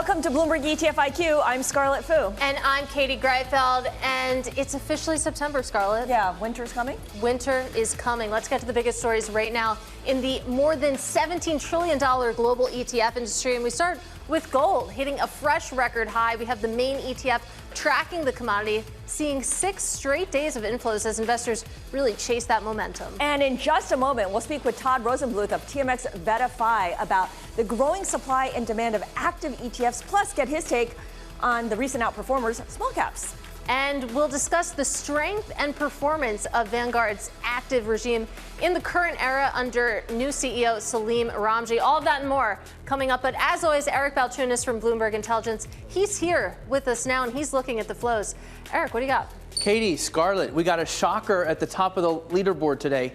Welcome to Bloomberg ETF IQ. I'm Scarlett Fu. And I'm Katie Greifeld, and it's officially September, Scarlett. Yeah, winter's coming. Winter is coming. Let's get to the biggest stories right now in the more than $17 trillion global ETF industry. And we start with gold hitting a fresh record high. We have the main ETF tracking the commodity, seeing 6 straight days of inflows as investors really chase that momentum. And in just a moment, we'll speak with Todd Rosenbluth of TMX VettaFi about the growing supply and demand of active ETFs, plus get his take on the recent outperformers, small caps. And we'll discuss the strength and performance of Vanguard's active regime in the current era under new CEO Salim RAMJI. All of that and more coming up. But as always, Eric Balchunas from Bloomberg Intelligence, he's here with us now, and he's looking at the flows. Eric, what do you got? Katie, Scarlett, we got a shocker at the top of the leaderboard today.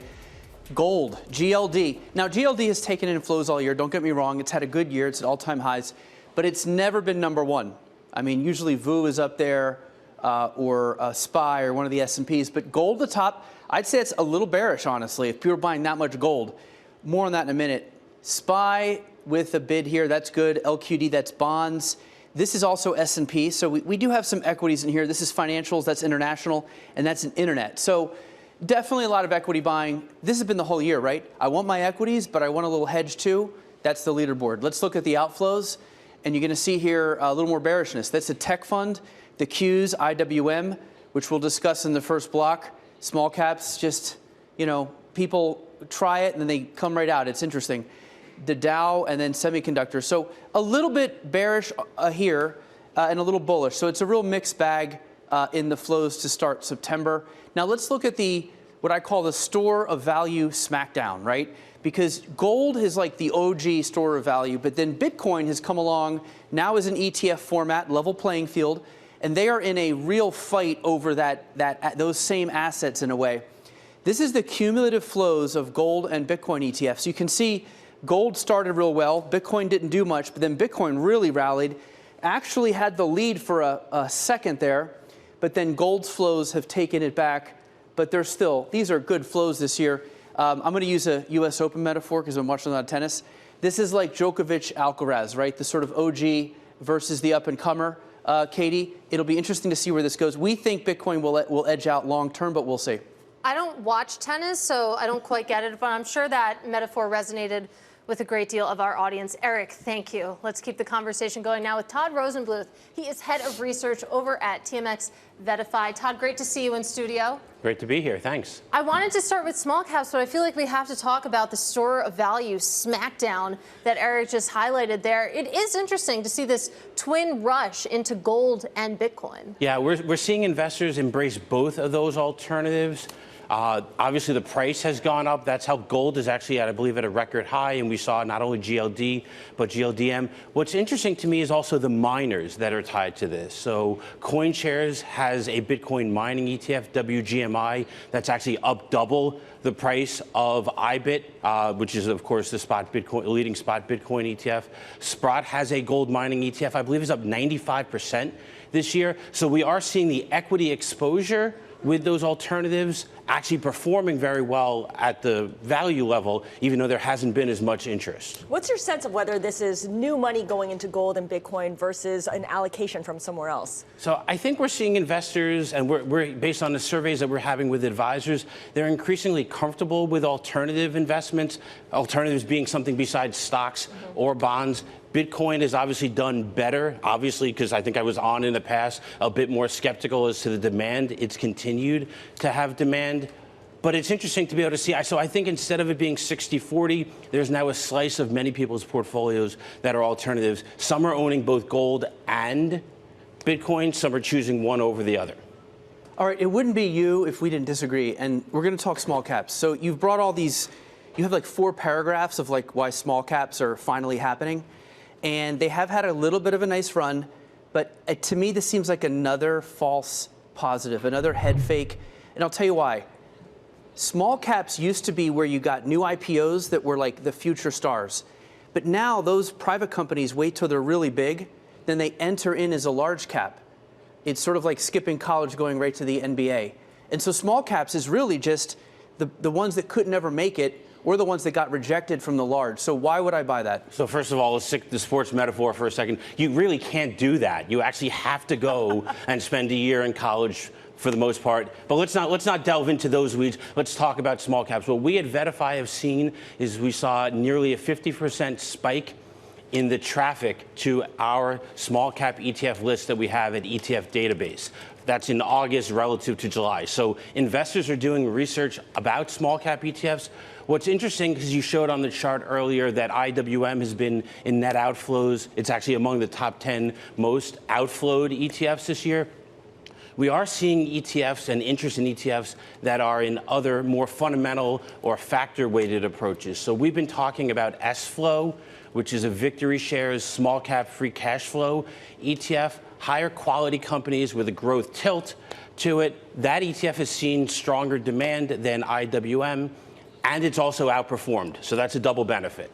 Gold, GLD. Now, GLD has taken in flows all year. Don't get me wrong. It's had a good year. It's at all-time highs. But it's never been number one. I mean, usually VU is up there. Or SPY or one of the S&Ps. But gold at the top, I'd say it's a little bearish, honestly, if people are buying that much gold. More on that in a minute. SPY with a bid here, that's good. LQD, that's bonds. This is also S&P, so we do have some equities in here. This is financials, that's international, and that's an internet. So definitely a lot of equity buying. This has been the whole year, right? I want my equities, but I want a little hedge too. That's the leaderboard. Let's look at the outflows, and you're going to see here a little more bearishness. That's a tech fund. The Qs, IWM, which we'll discuss in the first block. Small caps, just, you know, people try it and then they come right out. It's interesting. The Dow and then semiconductors. So a little bit bearish here and a little bullish. So it's a real mixed bag in the flows to start September. Now let's look at what I call the store of value smackdown, right? Because gold is like the OG store of value, but then Bitcoin has come along now as an ETF format, level playing field. And they are in a real fight over those same assets in a way. This is the cumulative flows of gold and Bitcoin ETFs. You can see gold started real well. Bitcoin didn't do much, but then Bitcoin really rallied. Actually had the lead for a second there, but then gold's flows have taken it back. But these are good flows this year. I'm going to use a U.S. Open metaphor because I'm watching a lot of tennis. This is like Djokovic Alcaraz, right? The sort of OG versus the up-and-comer. Katie, it'll be interesting to see where this goes. We think Bitcoin will edge out long term, but we'll see. I don't watch tennis, so I don't quite get it, but I'm sure that metaphor resonated with a great deal of our audience. Eric, thank you. Let's keep the conversation going now with Todd Rosenbluth. He is head of research over at TMX VettaFi. Todd, great to see you in studio. Great to be here. Thanks. I wanted to start with small caps, but I feel like we have to talk about the store of value smackdown that Eric just highlighted there. It is interesting to see this twin rush into gold and Bitcoin. Yeah, we're seeing investors embrace both of those alternatives. Obviously, the price has gone up. That's how gold is actually at, I believe, at a record high. And we saw not only GLD, but GLDM. What's interesting to me is also the miners that are tied to this. So CoinShares has a Bitcoin mining ETF, WGMI, that's actually up double the price of IBIT, which is, of course, the leading spot Bitcoin ETF. Sprott has a gold mining ETF, I believe is up 95% this year. So we are seeing the equity exposure with those alternatives actually performing very well at the value level, even though there hasn't been as much interest. What's your sense of whether this is new money going into gold and Bitcoin versus an allocation from somewhere else? So I think we're seeing investors, and we're based on the surveys that we're having with advisors, they're increasingly comfortable with alternative investments, alternatives being something besides stocks or bonds. Bitcoin has obviously done better, obviously, because I think I was on in the past a bit more skeptical as to the demand. It's continued to have demand. But it's interesting to be able to see. So I think instead of it being 60-40, there's now a slice of many people's portfolios that are alternatives. Some are owning both gold and Bitcoin. Some are choosing one over the other. All right, it wouldn't be you if we didn't disagree. And we're going to talk small caps. So you've brought all these, you have like 4 paragraphs of like why small caps are finally happening. And they have had a little bit of a nice run, but to me, this seems like another false positive, another head fake. And I'll tell you why. Small caps used to be where you got new IPOs that were like the future stars. But now those private companies wait till they're really big, then they enter in as a large cap. It's sort of like skipping college going right to the NBA. And so small caps is really just the ones that could never make it or the ones that got rejected from the large. So why would I buy that? So first of all, let's stick the sports metaphor for a second. You really can't do that. You actually have to go and spend a year in college for the most part. But let's not delve into those weeds. Let's talk about small caps. What we at VettaFi have seen is we saw nearly a 50% spike in the traffic to our small cap ETF list that we have at ETF database. That's in August relative to July. So investors are doing research about small cap ETFs. What's interesting, because you showed on the chart earlier that IWM has been in net outflows. It's actually among the top 10 most outflowed ETFs this year. We are seeing ETFs and interest in ETFs that are in other more fundamental or factor-weighted approaches. So we've been talking about S-Flow, which is a Victory Shares small cap free cash flow ETF, higher quality companies with a growth tilt to it. That ETF has seen stronger demand than IWM, and it's also outperformed. So that's a double benefit.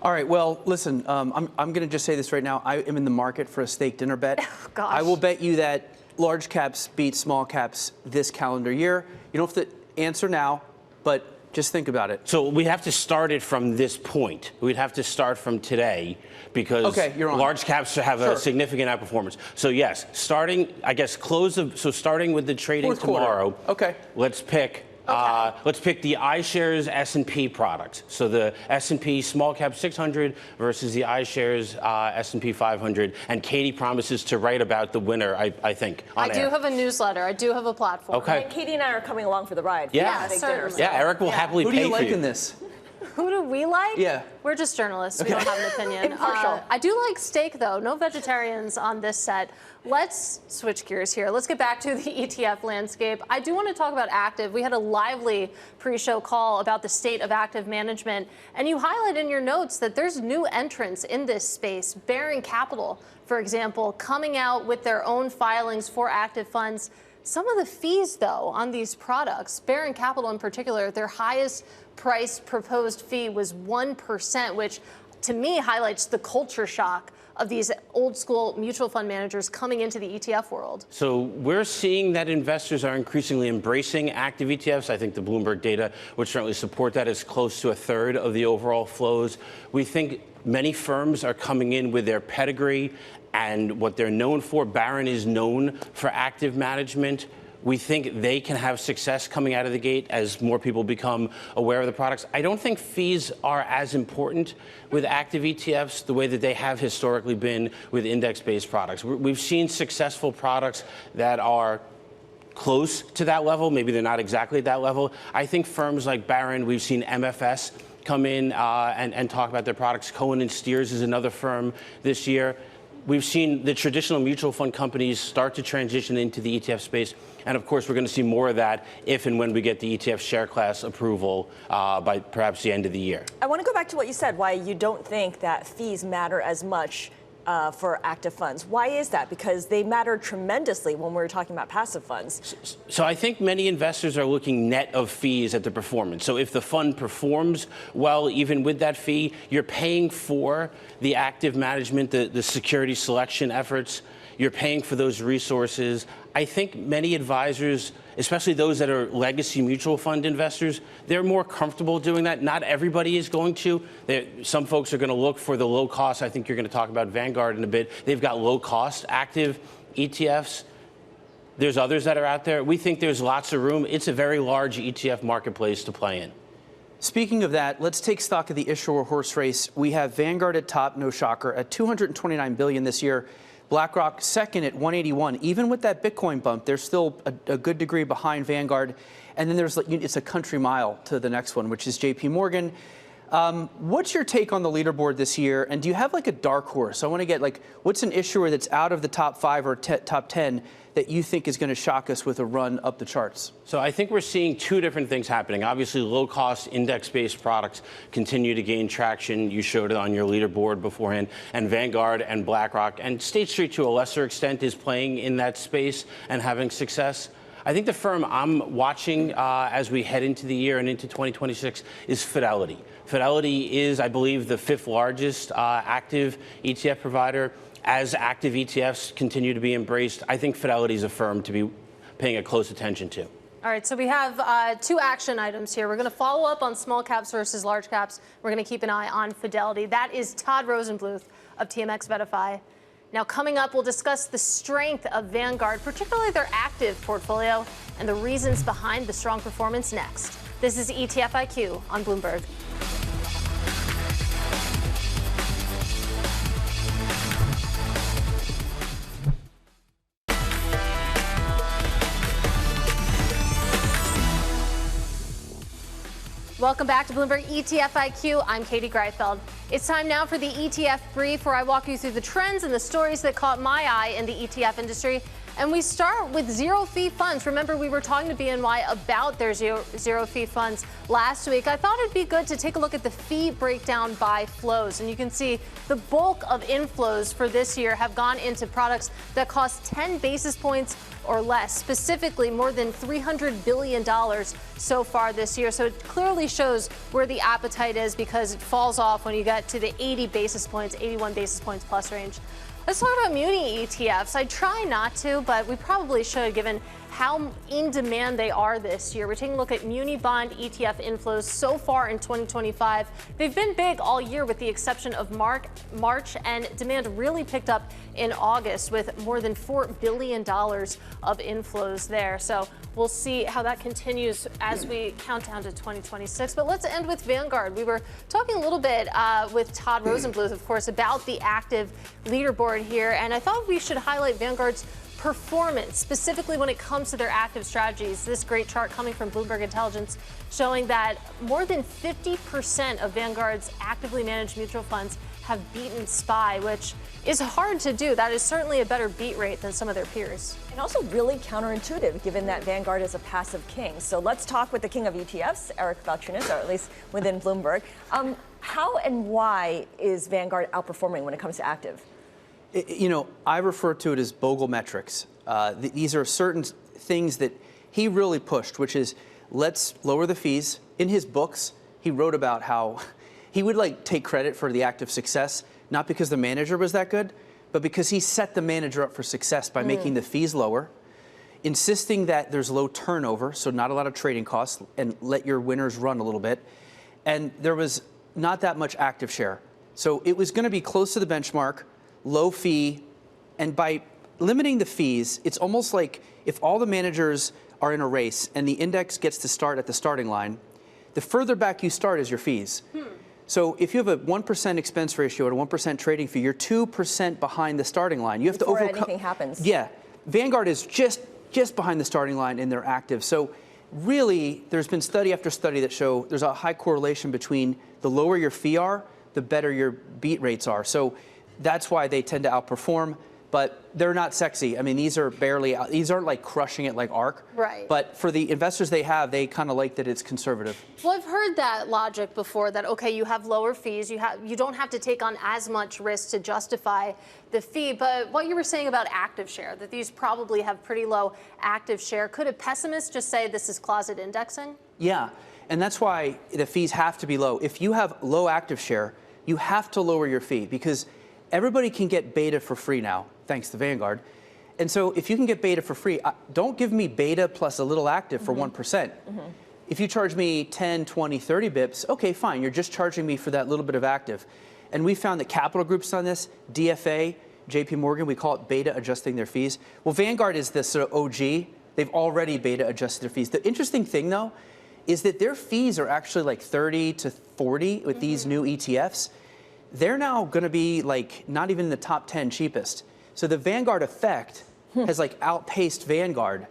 All right, well, listen, I'm going to just say this right now. I am in the market for a steak dinner bet. Oh, gosh. I will bet you that large caps beat small caps this calendar year. You don't have to answer now, but just think about it. So we have to start it from this point. We'd have to start from today because large caps have a significant outperformance. So yes, starting, I guess, starting with the trading tomorrow. Okay. Let's pick the iShares S&P product. So the S&P Small Cap 600 versus the iShares S&P 500. And Katie promises to write about the winner, I think, on air. I do have a newsletter. I do have a platform. Okay. And Katie and I are coming along for the ride. Yeah, certainly. Yeah, Eric will happily pay for you. Who do you like in this? Who do we like? Yeah. We're just journalists. We don't have an opinion. Impartial. I do like steak, though. No vegetarians on this set. Let's switch gears here. Let's get back to the ETF landscape. I do want to talk about active. We had a lively pre-show call about the state of active management, and you highlight in your notes that there's new entrants in this space. Baring Capital, for example, coming out with their own filings for active funds. Some of the fees, though, on these products, Baring Capital in particular, their highest price proposed fee was 1%, which to me highlights the culture shock of these old school mutual fund managers coming into the ETF world. So we're seeing that investors are increasingly embracing active ETFs. I think the Bloomberg data would certainly support that. It's close to a third of the overall flows. We think many firms are coming in with their pedigree and what they're known for. Baring is known for active management. We think they can have success coming out of the gate as more people become aware of the products. I don't think fees are as important with active ETFs the way that they have historically been with index-based products. We've seen successful products that are close to that level. Maybe they're not exactly at that level. I think firms like Baring, we've seen MFS come in and talk about their products. Cohen & Steers is another firm this year. We've seen the traditional mutual fund companies start to transition into the ETF space. And of course, we're going to see more of that if and when we get the ETF share class approval by perhaps the end of the year. I want to go back to what you said, why you don't think that fees matter as much for active funds. Why is that? Because they matter tremendously when we're talking about passive funds. So I think many investors are looking net of fees at the performance. So if the fund performs well, even with that fee, you're paying for the active management, the security selection efforts. You're paying for those resources. I think many advisors, especially those that are legacy mutual fund investors, they're more comfortable doing that. Not everybody is going to. Some folks are going to look for the low cost. I think you're going to talk about Vanguard in a bit. They've got low cost active ETFs. There's others that are out there. We think there's lots of room. It's a very large ETF marketplace to play in. Speaking of that, let's take stock of the issuer horse race. We have Vanguard at top, no shocker, at $229 billion this year. BlackRock second at 181. Even with that Bitcoin bump, they're still a good degree behind Vanguard. And then it's a country mile to the next one, which is JP Morgan. What's your take on the leaderboard this year? And do you have like a dark horse? I want to get what's an issuer that's out of the top 5 or top 10 that you think is going to shock us with a run up the charts? So I think we're seeing two different things happening. Obviously, low-cost index-based products continue to gain traction. You showed it on your leaderboard beforehand. And Vanguard and BlackRock and State Street, to a lesser extent, is playing in that space and having success. I think the firm I'm watching as we head into the year and into 2026 is Fidelity. Fidelity is, I believe, the 5th largest active ETF provider. As active ETFs continue to be embraced, I think Fidelity is a firm to be paying a close attention to. All right, so we have two action items here. We're going to follow up on small caps versus large caps. We're going to keep an eye on Fidelity. That is Todd Rosenbluth of TMX VettaFi. Now, coming up, we'll discuss the strength of Vanguard, particularly their active portfolio, and the reasons behind the strong performance next. This is ETF IQ on Bloomberg. Welcome back to Bloomberg ETF IQ. I'm Katie Greifeld. It's time now for the ETF brief, where I walk you through the trends and the stories that caught my eye in the ETF industry. And we start with zero-fee funds. Remember, we were talking to BNY about their zero-fee funds last week. I thought it'd be good to take a look at the fee breakdown by flows. And you can see the bulk of inflows for this year have gone into products that cost 10 basis points or less, specifically more than $300 billion so far this year. So it clearly shows where the appetite is, because it falls off when you get to the 80 basis points, 81 basis points plus range. Let's talk about muni ETFs. I try not to, but we probably should, given how in demand they are this year. We're taking a look at muni bond ETF inflows so far in 2025. They've been big all year with the exception of March, and demand really picked up in August with more than $4 billion of inflows there. So we'll see how that continues as we count down to 2026. But let's end with Vanguard. We were talking a little bit with Todd Rosenbluth, of course, about the active leaderboard here, and I thought we should highlight Vanguard's performance, specifically when it comes to their active strategies. This great chart coming from Bloomberg Intelligence showing that more than 50% of Vanguard's actively managed mutual funds have beaten SPY, which is hard to do. That is certainly a better beat rate than some of their peers. And also really counterintuitive, given that Vanguard is a passive king. So let's talk with the king of ETFs, Eric Balchunas, or at least within Bloomberg. How and why is Vanguard outperforming when it comes to active? You know, I refer to it as Bogle metrics. These are certain things that he really pushed, which is let's lower the fees. In his books, he wrote about how he would take credit for the active success, not because the manager was that good, but because he set the manager up for success by making the fees lower, insisting that there's low turnover, so not a lot of trading costs, and let your winners run a little bit. And there was not that much active share. So it was going to be close to the benchmark, low fee, and by limiting the fees, it's almost like if all the managers are in a race and the index gets to start at the starting line, the further back you start is your fees. So if you have a 1% expense ratio and a 1% trading fee, you're 2% behind the starting line. You have Before to overcome. anything happens. Yeah, Vanguard is just behind the starting line in their active. So really, there's been study after study that show there's a high correlation between the lower your fee are, the better your beat rates are. So that's why they tend to outperform, but they're not sexy. I mean, these aren't like crushing it like ARK. Right. But for the investors they have, they kind of like that it's conservative. Well, I've heard that logic before, that, okay, you have lower fees, you don't have to take on as much risk to justify the fee. But what you were saying about active share, that these probably have pretty low active share, could a pessimist just say this is closet indexing? Yeah, and that's why the fees have to be low. If you have low active share, you have to lower your fee, because everybody can get beta for free now, thanks to Vanguard. And so if you can get beta for free, don't give me beta plus a little active for 1%. If you charge me 10, 20, 30 bips, okay, fine. You're just charging me for that little bit of active. And we found that Capital Group's done this, DFA, JP Morgan, we call it beta adjusting their fees. Well, Vanguard is the sort of OG. They've already beta adjusted their fees. The interesting thing, though, is that their fees are actually like 30 to 40 with these new ETFs. They're now going to be not even in the top 10 cheapest. So the Vanguard effect has outpaced Vanguard.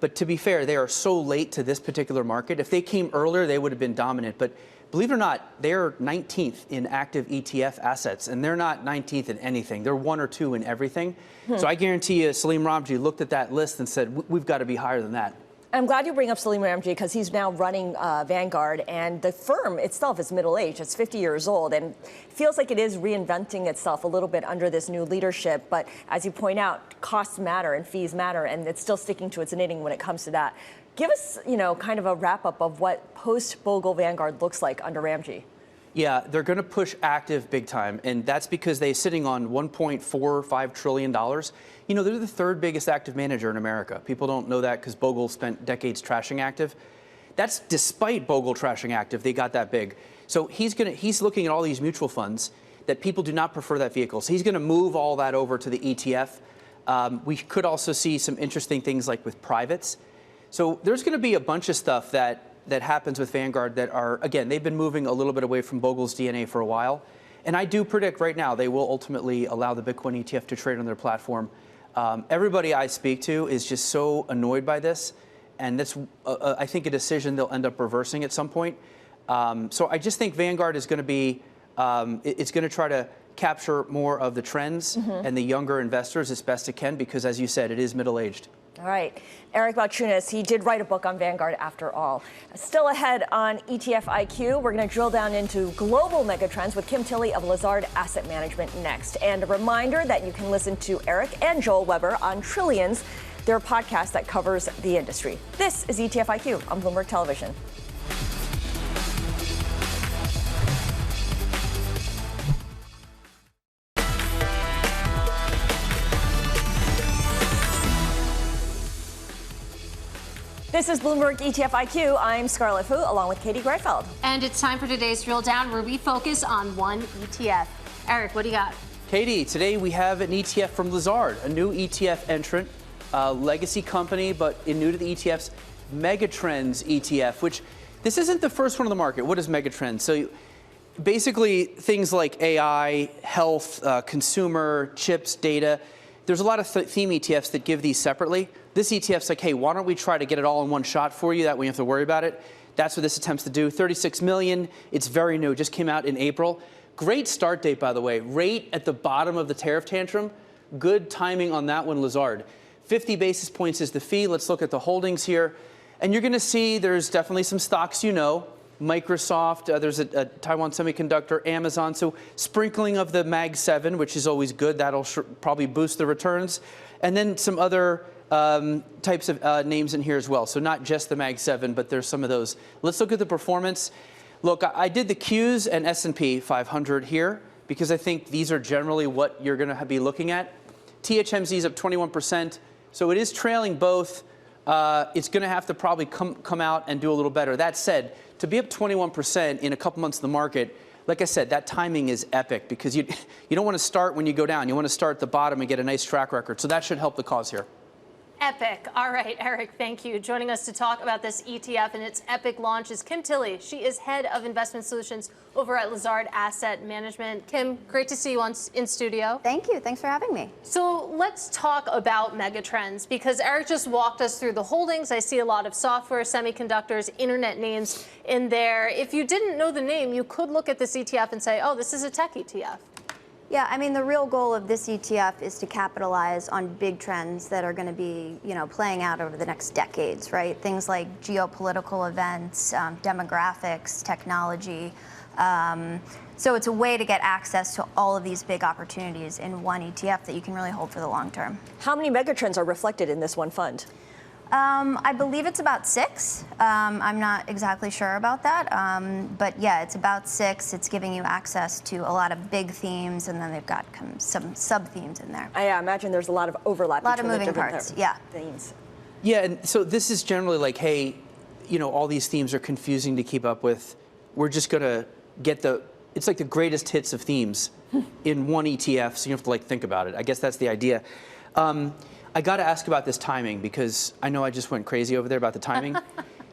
But to be fair, they are so late to this particular market. If they came earlier, they would have been dominant. But believe it or not, they're 19th in active ETF assets, and they're not 19th in anything. They're 1 or 2 in everything. So I guarantee you, Salim RAMJI looked at that list and said, we've got to be higher than that. I'm glad you bring up Salim RAMJI, because he's now running Vanguard, and the firm itself is middle-aged. It's 50 years old, and feels like it is reinventing itself a little bit under this new leadership. But as you point out, costs matter and fees matter, and it's still sticking to its knitting when it comes to that. Give us, kind of a wrap-up of what post-Bogle Vanguard looks like under RAMJI. Yeah, they're going to push active big time, and that's because they're sitting on $1.45 trillion. You know, they're the third biggest active manager in America. People don't know that because Bogle spent decades trashing active. That's despite Bogle trashing active, they got that big. So he's looking at all these mutual funds that people do not prefer that vehicle. So he's going to move all that over to the ETF. We could also see some interesting things like with privates. So there's going to be a bunch of stuff that happens with Vanguard that are, again, they've been moving a little bit away from Bogle's DNA for a while. And I do predict right now they will ultimately allow the Bitcoin ETF to trade on their platform. Everybody I speak to is just so annoyed by this. And that's, I think, a decision they'll end up reversing at some point. So I just think Vanguard is going to be, it's going to try to capture more of the trends and the younger investors as best it can, because, as you said, it is middle-aged. All right. Eric Balchunas, he did write a book on Vanguard after all. Still ahead on ETF IQ, we're going to drill down into global megatrends with Tilley of Lazard Asset Management next. And a reminder that you can listen to Eric and Joel Weber on Trillions, their podcast that covers the industry. This is ETF IQ on Bloomberg Television. This is Bloomberg ETF IQ. I'm Scarlett Fu, along with Katie Greifeld. And it's time for today's drill down, where we focus on one ETF. Eric, what do you got? Katie, today we have an ETF from Lazard, a new ETF entrant, legacy company, but new to the ETFs, Megatrends ETF, which this isn't the first one on the market. What is Megatrends? So basically things like AI, health, consumer, chips, data. There's a lot of theme ETFs that give these separately. This ETF's like, hey, why don't we try to get it all in one shot for you? That way you don't have to worry about it. That's what this attempts to do. 36 million. It's very new. It just came out in April. Great start date, by the way. Rate at the bottom of the tariff tantrum. Good timing on that one, Lazard. 50 basis points is the fee. Let's look at the holdings here. And you're going to see there's definitely some stocks you know. Microsoft, there's a Taiwan Semiconductor, Amazon. So sprinkling of the Mag 7, which is always good. That'll probably boost the returns. And then some other types of names in here as well. So not just the Mag 7, but there's some of those. Let's look at the performance. Look, I did the Qs and S&P 500 here because I think these are generally what you're going to be looking at. THMZ is up 21%. So it is trailing both. It's going to have to probably come out and do a little better. That said, to be up 21% in a couple months in the market, like I said, that timing is epic because you don't want to start when you go down. You want to start at the bottom and get a nice track record. So that should help the cause here. Epic. All right, Eric, thank you. Joining us to talk about this ETF and its epic launch is Tilley. She is head of investment solutions over at Lazard Asset Management. Kim, great to see you in studio. Thank you. Thanks for having me. So let's talk about megatrends, because Eric just walked us through the holdings. I see a lot of software, semiconductors, internet names in there. If you didn't know the name, you could look at this ETF and say, oh, this is a tech ETF. Yeah, I mean, the real goal of this ETF is to capitalize on big trends that are going to be, playing out over the next decades, right? Things like geopolitical events, demographics, technology. So it's a way to get access to all of these big opportunities in one ETF that you can really hold for the long term. How many megatrends are reflected in this one fund? I believe it's about 6. I'm not exactly sure about that. But yeah, it's about 6. It's giving you access to a lot of big themes, and then they've got some sub-themes in there. I imagine there's a lot of overlap between moving parts, yeah. Themes. Yeah, and so this is generally like, hey, all these themes are confusing to keep up with. We're just going to get it's like the greatest hits of themes in one ETF, so you have to think about it. I guess that's the idea. I got to ask about this timing because I know I just went crazy over there about the timing.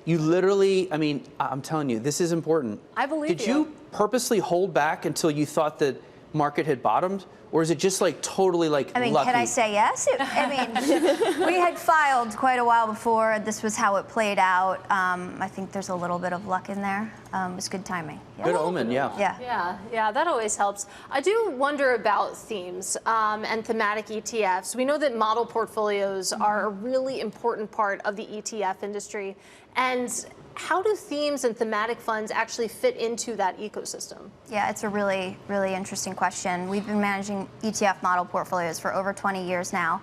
You literally, I'm telling you, this is important. I believe you. Did you purposely hold back until you thought the market had bottomed? Or is it just totally lucky? Can I say yes? We had filed quite a while before. This was how it played out. I think there's a little bit of luck in there. It was good timing. Yeah. Good omen, yeah. Yeah, that always helps. I do wonder about themes and thematic ETFs. We know that model portfolios are a really important part of the ETF industry. And how do themes and thematic funds actually fit into that ecosystem? Yeah, it's a really, really interesting question. We've been managing ETF model portfolios for over 20 years now.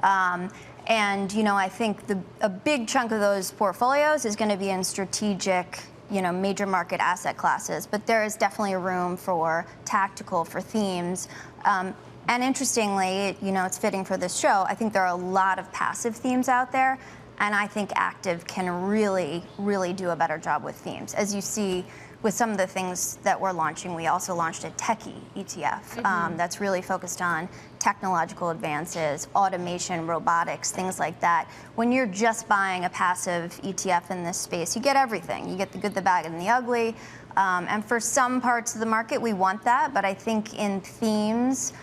And, I think a big chunk of those portfolios is going to be in strategic, major market asset classes, but there is definitely room for tactical, for themes. And interestingly, it's fitting for this show, I think there are a lot of passive themes out there, and I think active can really, really do a better job with themes. As you see with some of the things that we're launching, we also launched a techie ETF that's really focused on technological advances, automation, robotics, things like that. When you're just buying a passive ETF in this space, you get everything. You get the good, the bad, and the ugly. And for some parts of the market, we want that, but I think in themes,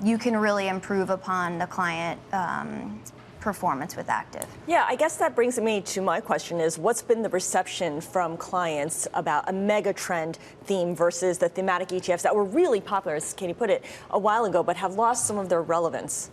you can really improve upon the client performance with active. Yeah, I guess that brings me to my question is, what's been the reception from clients about a mega trend theme versus the thematic ETFs that were really popular, as Katie put it, a while ago, but have lost some of their relevance?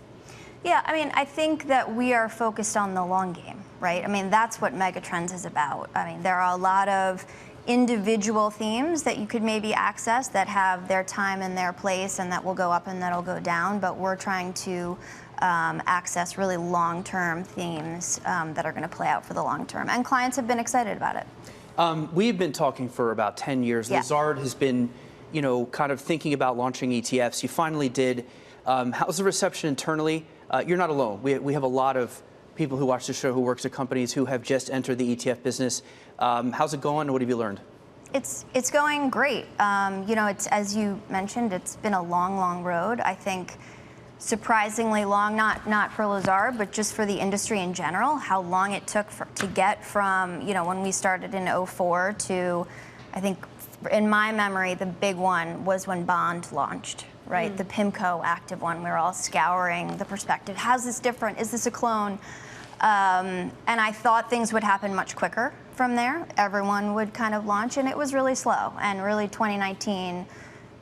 Yeah, I think that we are focused on the long game, right? That's what Megatrends is about. There are a lot of individual themes that you could maybe access that have their time and their place and that will go up and that'll go down, but we're trying to access really long-term themes that are going to play out for the long term. And clients have been excited about it. We've been talking for about 10 years. Yeah. Lazard has been, kind of thinking about launching ETFs. You finally did. How's the reception internally? You're not alone. We have a lot of people who watch the show who works at companies who have just entered the ETF business. How's it going? What have you learned? It's going great. It's, as you mentioned, it's been a long road. I think surprisingly long, not for Lazard, but just for the industry in general, how long it took to get from, when we started in 2004 to, I think, in my memory, the big one was when Bond launched, right? The PIMCO active one. We were all scouring the perspective. How's this different? Is this a clone? And I thought things would happen much quicker from there. Everyone would kind of launch, and it was really slow. And really 2019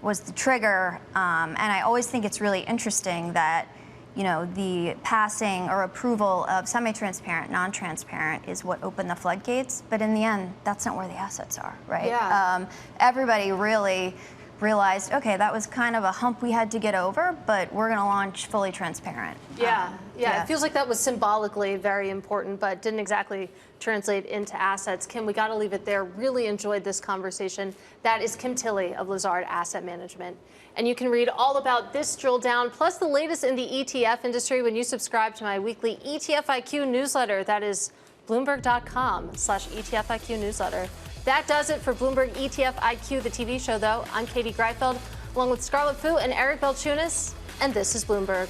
was the trigger. And I always think it's really interesting that, the passing or approval of semi-transparent, non-transparent is what opened the floodgates. But in the end, that's not where the assets are, right? Yeah. Everybody really realized, okay, that was kind of a hump we had to get over, but we're going to launch fully transparent. Yeah, it feels like that was symbolically very important, but didn't exactly translate into assets. Kim, we got to leave it there. Really enjoyed this conversation. That is Kim Tilley of Lazard Asset Management. And you can read all about this drill down, plus the latest in the ETF industry when you subscribe to my weekly ETF IQ newsletter. That is Bloomberg.com/ETF IQ newsletter. That does it for Bloomberg ETF IQ, the TV show, though. I'm Katie Greifeld, along with Scarlett Fu and Eric Balchunas, and this is Bloomberg.